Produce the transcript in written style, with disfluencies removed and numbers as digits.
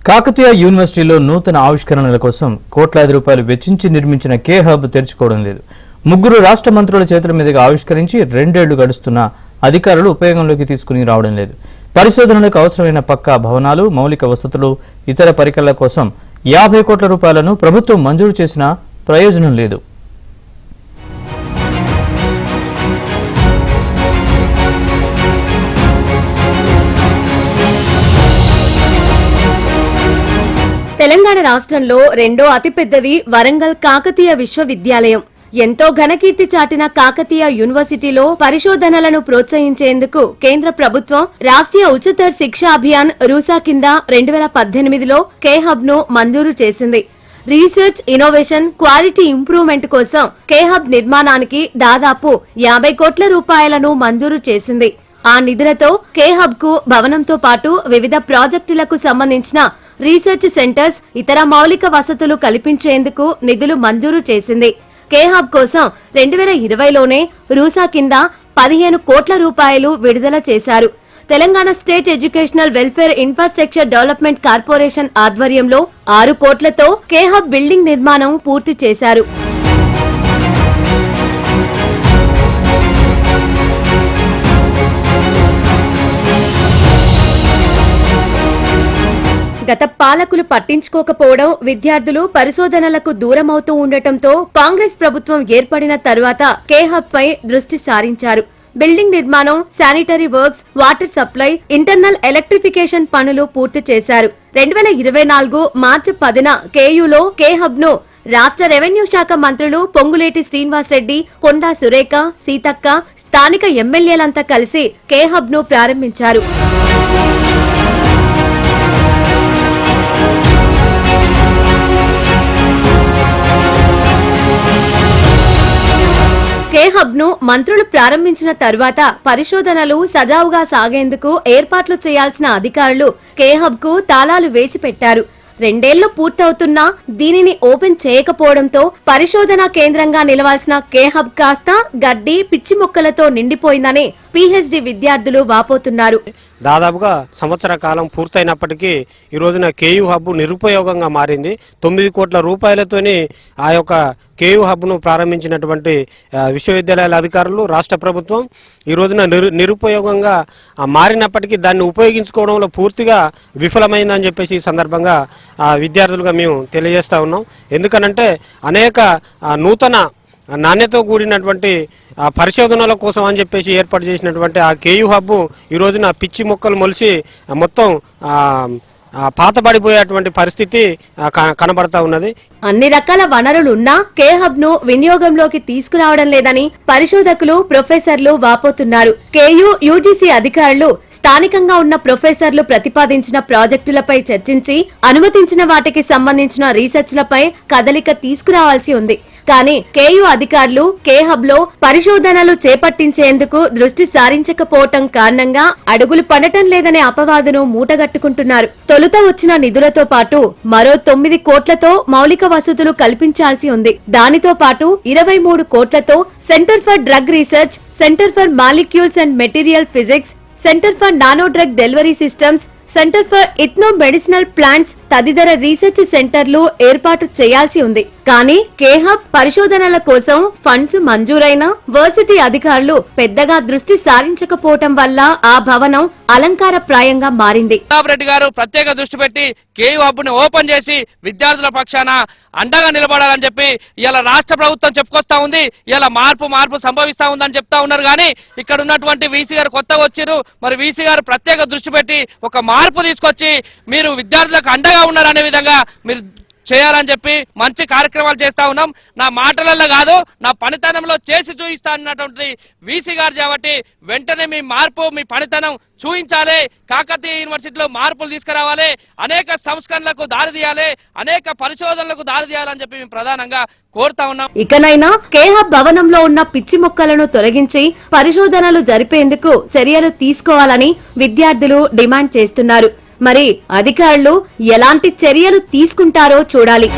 కాకతీయ యూనివర్సిటీలో నూతన ఆవిష్కరణల కోసం కోట్లాది రూపాయలు వెచ్చించి నిర్మించిన కే హబ్ తెరుచుకోవడం లేదు. ముగ్గురు రాష్ట్ర మంత్రుల చేతుల మీదుగా ఆవిష్కరించి 2 ఏళ్లు గడుస్తున్న అధికారులు ఉపయోగంలోకి తీసుకుని రావడం లేదు. పరిశోధనలకు అవసరమైన పక్కా భవనాలు, మౌలిక వసతులు, ఇతర పరికరాల కోసం 50 కోట్ల రూపాయలను ప్రభుత్వం మంజూరు చేసినా ప్రయోజనం లేదు. తెలంగాణ రాష్ట్రంలో రెండో అతిపెద్దది వరంగల్ కాకతీయ విశ్వవిద్యాలయం. ఎంతో ఘనకీర్తి చాటిన కాకతీయ యూనివర్సిటీలో పరిశోధనలను ప్రోత్సహించేందుకు కేంద్ర ప్రభుత్వం రాష్ట్రీయ ఉच्चतर శిక్షా అభియాన్ రూసా కింద 2018లో కే హబ్ ను మంజూరు చేసింది. రీసెర్చ్, ఇన్నోవేషన్, క్వాలిటీ ఇంప్రూవ్మెంట్ కోసం కే హబ్ నిర్మాణానికి దాదాపు 50 కోట్ల రూపాయలను మంజూరు చేసింది. ఆ నిధులతో కే హబ్ కు భవనంతో పాటు వివిధ ప్రాజెక్టులకు సంబంధించిన రీసెర్చ్ సెంటర్స్, ఇతర మౌలిక వసతులు కల్పించేందుకు నిధులు మంజూరు చేసింది. కే హబ్ కోసం 2020లోనే రూసా కింద 15 కోట్ల రూపాయలు విడుదల చేశారు. Telangana state educational welfare infrastructure development corporation ఆధ్వర్యంలో 6 కోట్లతో కే హబ్ బిల్డింగ్ నిర్మాణం పూర్తి చేశారు. గత పాలకులు పట్టించుకోకపోవడం, విద్యార్థులు పరిశోధనలకు దూరమవుతూ ఉండటంతో కాంగ్రెస్ ప్రభుత్వం ఏర్పడిన తర్వాత కే హబ్ పై దృష్టి సారించారు. బిల్డింగ్ నిర్మాణం, sanitary works, water supply, internal electrification పనులు పూర్తి చేశారు. 2024 మార్చి 10న కేయూలో కే హబ్ ను రాష్ట్ర రెవెన్యూ శాఖ మంత్రులు పొంగులేటి శ్రీనివాసరెడ్డి, కొండా సురేఖ, సీతక్క, స్థానిక ఎమ్మెల్యేలంతా కలిసి కే హబ్ ను ప్రారంభించారు. కే హబ్ ను మంత్రులు ప్రారంభించిన తర్వాత పరిశోధనలు సజావుగా సాగేందుకు ఏర్పాట్లు చేయాల్సిన అధికారులు కే హబ్ కు తాళాలు వేసి పెట్టారు. 2 ఏళ్లు పూర్తవుతున్నా దీనిని ఓపెన్ చేయకపోవడంతో పరిశోధనా కేంద్రంగా నిలవాల్సిన కే హబ్ కాస్త గడ్డి, పిచ్చి మొక్కలతో నిండిపోయిందని పీహెచ్డీ విద్యార్థులు వాపోతున్నారు. దాదాపుగా సంవత్సర కాలం పూర్తయినప్పటికీ ఈ రోజున కేయూ హబ్ నిరుపయోగంగా మారింది. 9 కోట్ల రూపాయలతోని ఆ యొక్క కేయూ హబ్ను ప్రారంభించినటువంటి విశ్వవిద్యాలయాల అధికారులు, రాష్ట్ర ప్రభుత్వం ఈ రోజున నిరుపయోగంగా మారినప్పటికీ దాన్ని ఉపయోగించుకోవడంలో పూర్తిగా విఫలమైందని చెప్పేసి ఈ సందర్భంగా విద్యార్థులుగా మేము తెలియజేస్తా ఉన్నాం. ఎందుకనంటే అనేక నూతన నాణ్యతతో కూడినటువంటి పరిశోధనల కోసం అని చెప్పేసి ఏర్పాటు చేసినటువంటి ఆ కేయూ హబ్ ఈ రోజున పిచ్చి మొక్కలు మొలిసి మొత్తం పాతబడిపోయేటువంటి పరిస్థితి కనబడతా ఉన్నది. అన్ని రకాల వనరులున్నా కే హబ్ ను వినియోగంలోకి తీసుకురావడం లేదని పరిశోధకులు, ప్రొఫెసర్లు వాపోతున్నారు. కేయూ, యూజీసీ అధికారులు స్థానికంగా ఉన్న ప్రొఫెసర్లు ప్రతిపాదించిన ప్రాజెక్టులపై చర్చించి అనుమతించిన వాటికి సంబంధించిన రీసెర్చ్లపై కదలిక తీసుకురావాల్సి ఉంది. కానీ కేయూ అధికారులు కే హబ్ లో పరిశోధనలు చేపట్టించేందుకు దృష్టి సారించకపోవటం కారణంగా అడుగులు పడటం లేదనే అపవాదును మూటగట్టుకుంటున్నారు. తొలుత వచ్చిన నిధులతో పాటు మరో 9 కోట్లతో మౌలిక వసతులు కల్పించాల్సి ఉంది. దానితో పాటు 23 కోట్లతో centre for drug research, centre for molecules and material physics, centre for nano drug delivery systems, centre for ethno medicinal plants తదితర రీసెర్చ్ సెంటర్లు ఏర్పాటు చేయాల్సి ఉంది. కానీ కే హబ్ పరిశోధనల కోసం ఫండ్స్ మంజూరైన వర్సిటీ అధికారులు పెద్దగా దృష్టి సారించకపోవటం వల్ల ఆ భవనం అలంకారప్రాయంగా మారింది. రెడ్డి గారు ప్రత్యేక దృష్టి పెట్టి కేయూ హబ్ ని ఓపెన్ చేసి విద్యార్థుల పక్షాన అండగా నిలబడాలని చెప్పి ఇలా రాష్ట్ర ప్రభుత్వం చెప్పుకొస్తా ఉంది. ఇలా మార్పు సంభవిస్తా ఉందని చెప్తా ఉన్నారు. కానీ ఇక్కడ ఉన్నటువంటి వీసీ గారు కొత్తగా వచ్చారు. మరి వీసీ గారు ప్రత్యేక దృష్టి పెట్టి ఒక మార్పు తీసుకొచ్చి మీరు విద్యార్థులకు అండగా ఉన్నారనే విధంగా మీరు చేయాలని చెప్పి మంచి కార్యక్రమాలు చేస్తా ఉన్నాం. నా మాటలలో కాదు, నా పనితనంలో చేసి చూపిస్తా అన్నటువంటి వీసీ గారు కాబట్టి వెంటనే మీ మార్పు, మీ పనితనం చూపించాలి. కాకతీయ యూనివర్సిటీలో మార్పులు తీసుకురావాలి, అనేక సంస్కరణలకు దారి తీయాలి, అనేక పరిశోధనలకు దారి తీయాలని చెప్పి మేము ప్రధానంగా కోరుతా ఉన్నాం. ఇకనైనా కే హబ్ భవనంలో ఉన్న పిచ్చి మొక్కలను తొలగించి పరిశోధనలు జరిపేందుకు చర్యలు తీసుకోవాలని విద్యార్థులు డిమాండ్ చేస్తున్నారు. మరి అధికారులు ఎలాంటి చర్యలు తీసుకుంటారో చూడాలి.